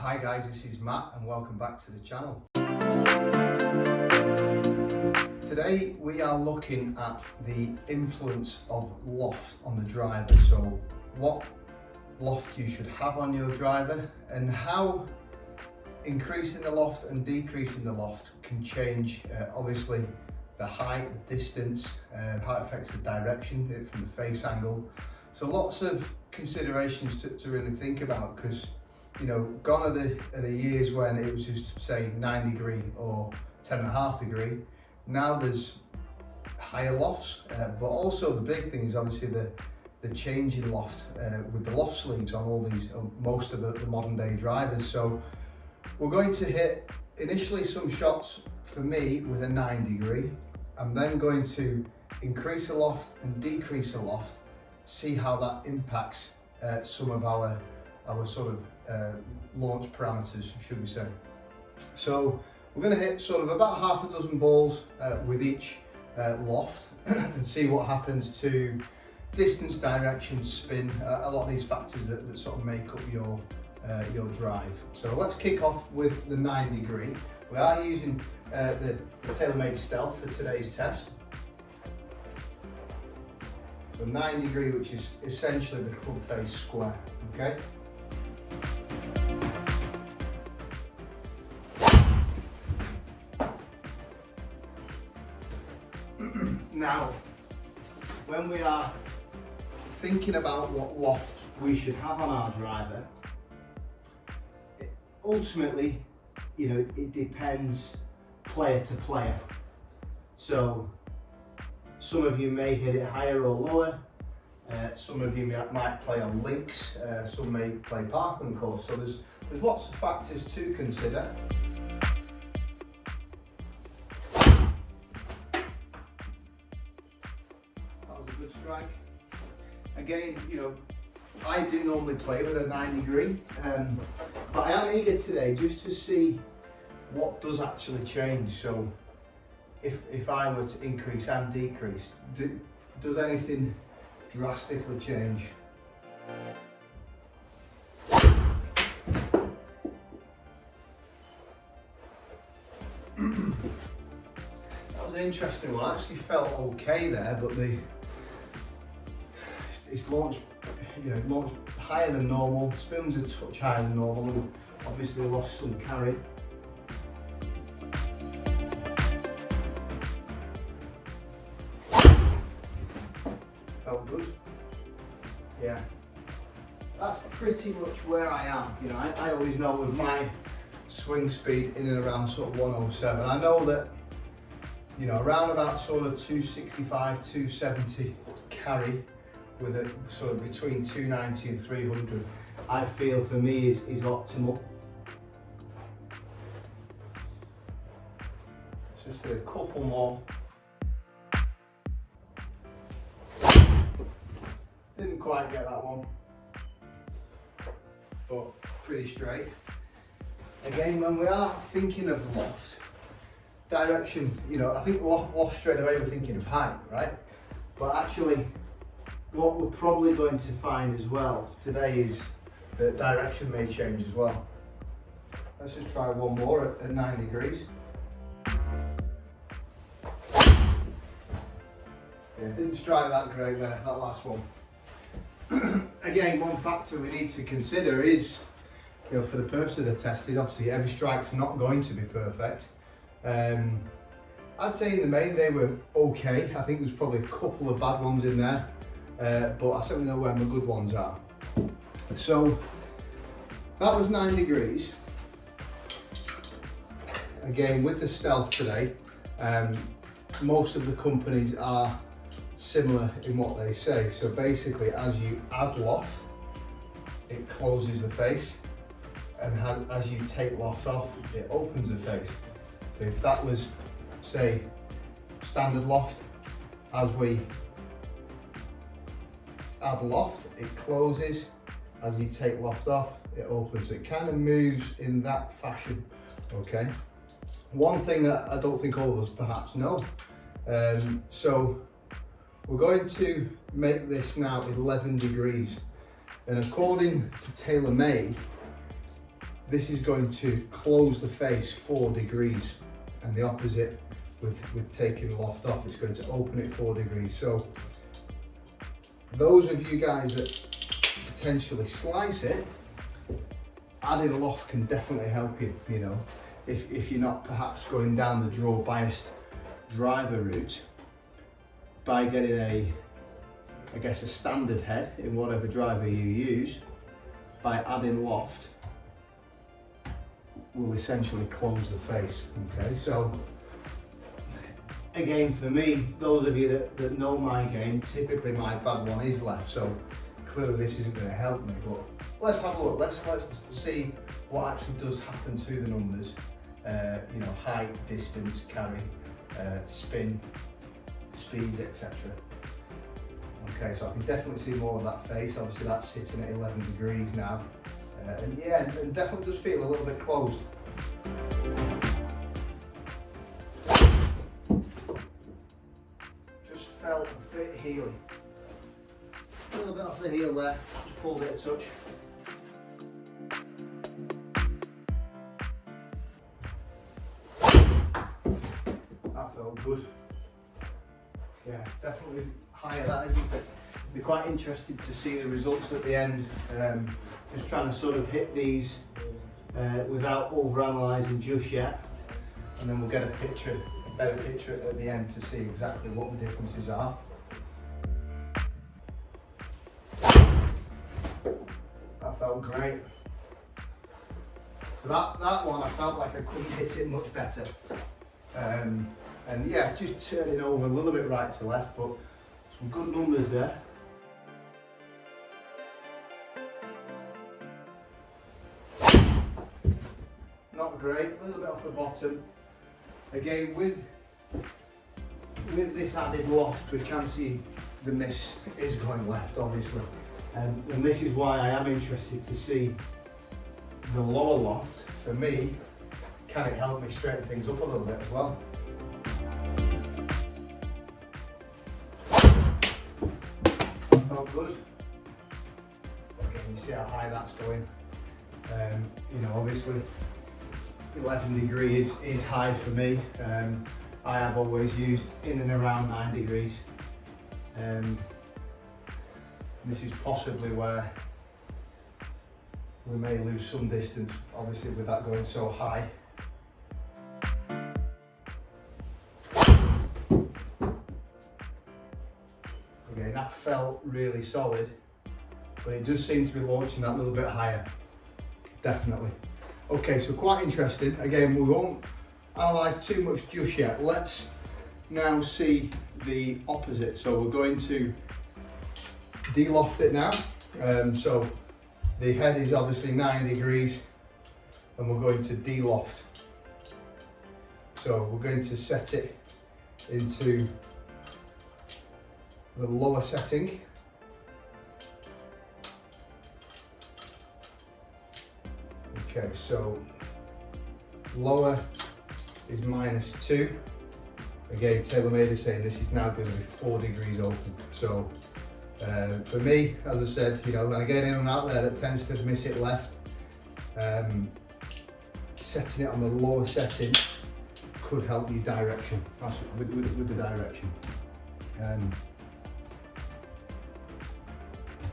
Hi guys, this is Matt and welcome back to the channel. Today we are looking at the influence of loft on the driver. So what loft you should have on your driver and how increasing the loft and decreasing the loft can change obviously the height, the distance, how it affects the direction from the face angle. So lots of considerations to really think about, because you know, gone are the years when it was just say 9 degree or 10.5 degree. Now there's higher lofts, but also the big thing is obviously the change in loft with the loft sleeves on all these, most of the modern day drivers. So we're going to hit initially some shots for me with a 9 degree. I'm then going to increase the loft and decrease the loft, see how that impacts some of our sort of launch parameters, should we say. So we're going to hit sort of about half a dozen balls with each loft and see what happens to distance, direction, spin, a lot of these factors that sort of make up your drive. So let's kick off with the 9 degree. We are using the TaylorMade Stealth for today's test. So 9 degree, which is essentially the club face square, okay? Now, when we are thinking about what loft we should have on our driver, ultimately, you know, it depends player to player. So some of you may hit it higher or lower. Some of you might play on links. Some may play parkland course. So there's lots of factors to consider. Good strike. Again, you know, I do normally play with a 9 degree, but I am eager today just to see what does actually change. So if I were to increase and decrease, does anything drastically change? That was an interesting one. I actually felt okay there, but it's launched, you know, launched higher than normal. Spin's a touch higher than normal, and obviously lost some carry. Felt good. Yeah, that's pretty much where I am. You know, I always know with my swing speed in and around sort of 107. I know that, you know, around about sort of 265, 270 carry, with a sort of between 290 and 300, I feel for me is optimal. Let's just do a couple more. Didn't quite get that one, but pretty straight. Again, when we are thinking of loft, direction, you know, I think loft straight away we're thinking of height, right? But actually, what we're probably going to find as well today is that direction may change as well. Let's just try one more at 9 degrees. Yeah, didn't strike that great there, that last one. Again, one factor we need to consider is, you know, for the purpose of the test, is obviously every strike's not going to be perfect. I'd say in the main they were okay. I think there's probably a couple of bad ones in there. But I certainly know where my good ones are. So that was 9 degrees. Again, with the Stealth today, most of the companies are similar in what they say. So basically, as you add loft, it closes the face, and as you take loft off, it opens the face. So if that was, say, standard loft, as we add loft, it closes. As you take loft off, it opens. So it kind of moves in that fashion, okay? One thing that I don't think all of us perhaps know. So we're going to make this now 11 degrees. And according to TaylorMade, this is going to close the face 4 degrees, and the opposite with taking the loft off, it's going to open it 4 degrees. So those of you guys that potentially slice it, adding loft can definitely help you, you know, if you're not perhaps going down the draw biased driver route, by getting I guess a standard head in whatever driver you use, by adding loft will essentially close the face. Okay, so again, for me, those of you that know my game, typically my bad one is left, so clearly this isn't going to help me, but let's have a look. Let's see what actually does happen to the numbers. You know, height, distance, carry, spin, speeds, etc. Okay, so I can definitely see more of that face. Obviously that's sitting at 11 degrees now. And yeah, and definitely does feel a little bit closed. Just felt a bit heely. A little bit off the heel there, just pulled it a touch. That felt good. Yeah, definitely higher that, isn't it? Be quite interested to see the results at the end. Just trying to sort of hit these without over-analysing just yet, and then we'll get a better picture at the end to see exactly what the differences are. That felt great. So that one, I felt like I couldn't hit it much better. And yeah, just turning over a little bit right to left, but some good numbers there. Not great, a little bit off the bottom. Again, with this added loft, we can see the miss is going left, obviously. And this is why I am interested to see the lower loft. For me, can it help me straighten things up a little bit as well? Felt good. Okay, you see how high that's going. You know, obviously 11 degrees is high for me. I have always used in and around 9 degrees. This is possibly where we may lose some distance, obviously with that going so high. Again, that felt really solid, but it does seem to be launching that little bit higher, definitely. Okay, so quite interesting. Again, we won't analyse too much just yet. Let's now see the opposite. So we're going to de-loft it now. So the head is obviously 9 degrees, and we're going to de-loft. So we're going to set it into the lower setting. Okay, so lower is -2. Again, TaylorMade is saying this is now going to be 4 degrees open. So for me, as I said, you know, and again, anyone out there that tends to miss it left, setting it on the lower setting could help you direction, with the direction. And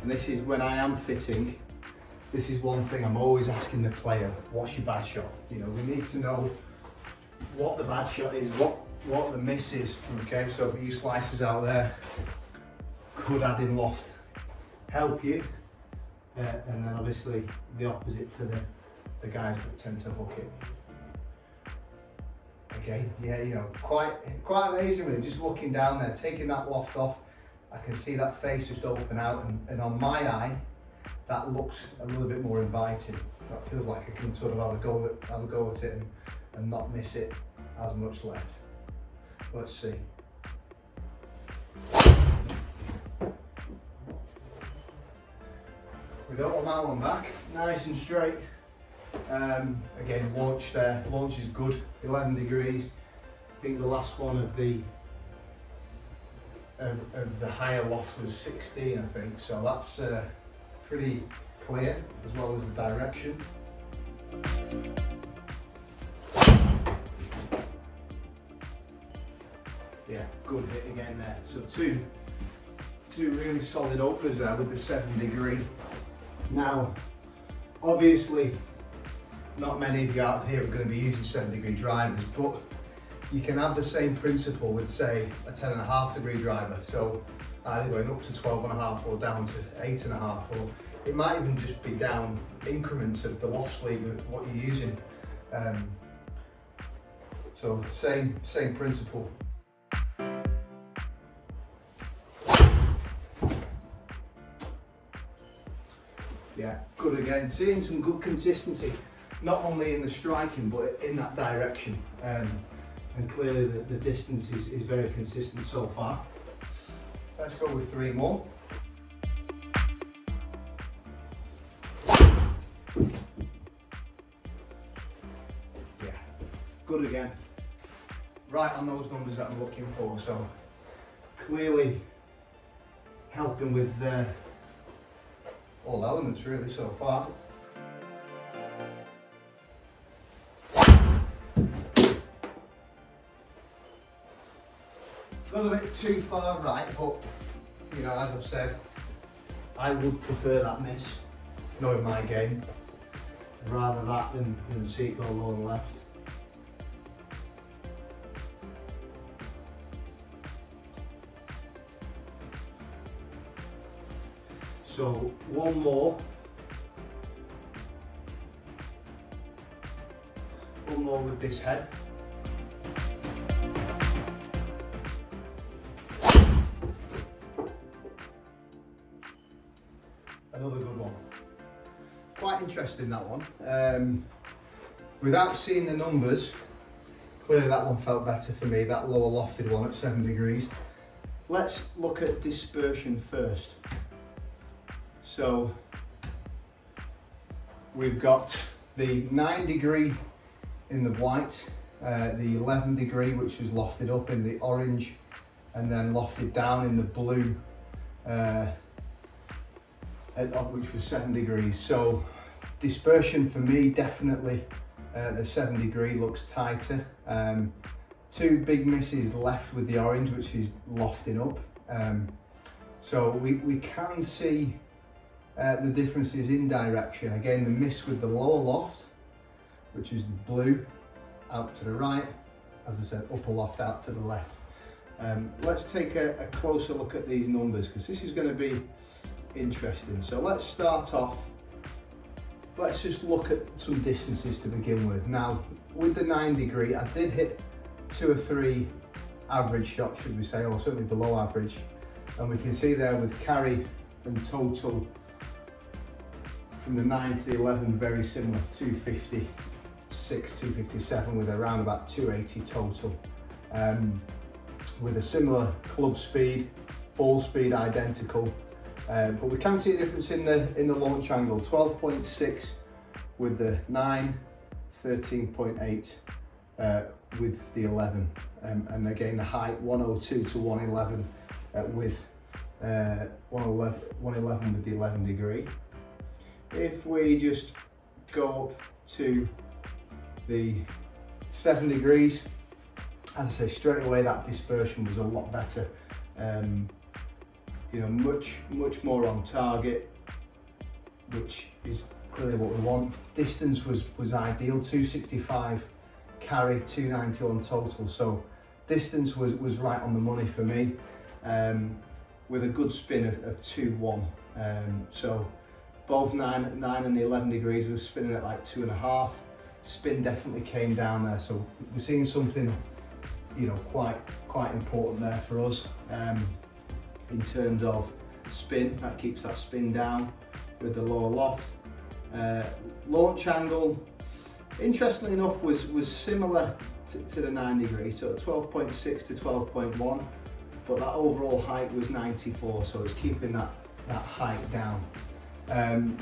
this is when I am fitting. This is one thing I'm always asking the player, what's your bad shot? You know, we need to know what the bad shot is, what the miss is. Okay, so for you slicers out there, could adding loft help you? And then obviously the opposite for the guys that tend to hook it. Okay, yeah, you know, quite amazing really, just looking down there, taking that loft off, I can see that face just open out, and on my eye, that looks a little bit more inviting. That feels like I can sort of have a go at it and not miss it as much left. Let's see. We don't want that one back. Nice and straight. Again, launch there. Launch is good. 11 degrees. I think the last one of the higher loft was 16, I think. So that's pretty clear, as well as the direction. Yeah, good hit again there. So two really solid openers there with the 7 degree. Now, obviously, not many of you out here are going to be using 7 degree drivers, but you can have the same principle with, say, a 10.5 degree driver. So either going up to 12.5 or down to 8.5, or it might even just be down increments of the loft sleeve of what you're using. So same principle. Yeah, good again. Seeing some good consistency, not only in the striking but in that direction. And clearly the distance is very consistent so far. Let's go with 3 more. Yeah, good again. Right on those numbers that I'm looking for, so clearly helping with all elements really so far. Got a bit too far right, but you know, as I've said, I would prefer that miss, knowing my game, rather that than see it go low and left. So one more with this head. Another good one. Quite interesting, that one. Without seeing the numbers, clearly that one felt better for me, that lower lofted one at 7 degrees. Let's look at dispersion first. So we've got the 9 degree in the white, the 11 degree which was lofted up in the orange, and then lofted down in the blue, which was 7 degrees. So dispersion for me, definitely the 7 degree looks tighter. 2 big misses left with the orange, which is lofting up. So we can see the differences in direction. Again, the miss with the lower loft, which is the blue, out to the right. As I said, upper loft out to the left. Let's take a closer look at these numbers, because this is going to be interesting. So let's start off. Let's just look at some distances to begin with. Now, with the 9 degree, I did hit 2 or 3 average shots, should we say, or certainly below average. And we can see there with carry and total from the 9 to the 11, very similar, 256, 257 with around about 280 total. With a similar club speed, ball speed identical, but we can see a difference in the launch angle, 12.6 with the 9, 13.8 with the 11, and again the height 102 to 111 with 111 with the 11 degree. If we just go up to the 7 degrees, as I say, straight away that dispersion was a lot better. You know, much more on target, which is clearly what we want. Distance was ideal, 265 carry, 290 on total. So distance was right on the money for me, with a good spin of 2-1. So both 9 and the 11 degrees was spinning at like 2.5. Spin definitely came down there. So we're seeing something, you know, quite important there for us. In terms of spin, that keeps that spin down with the lower loft. Launch angle, interestingly enough, was similar to the 9 degrees, so 12.6 to 12.1, but that overall height was 94, so it's keeping that height down.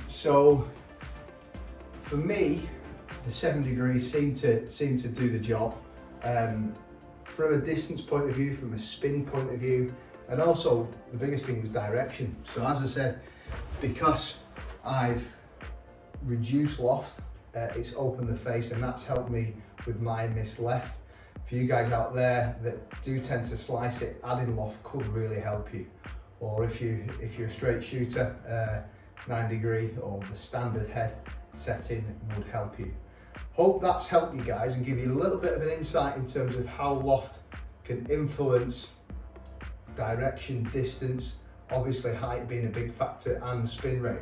So for me, the 7 degrees seemed to do the job. From a distance point of view, from a spin point of view, and also the biggest thing was direction. So as I said, because I've reduced loft, it's opened the face, and that's helped me with my miss left. for you guys out there that do tend to slice it, adding loft could really help you. Or if you're a straight shooter, 9 degree or the standard head setting would help you. Hope that's helped you guys and give you a little bit of an insight in terms of how loft can influence direction, distance, obviously height being a big factor, and spin rate.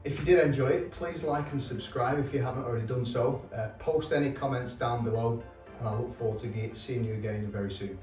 If you did enjoy it, please like and subscribe if you haven't already done so. Post any comments down below, and I look forward to seeing you again very soon.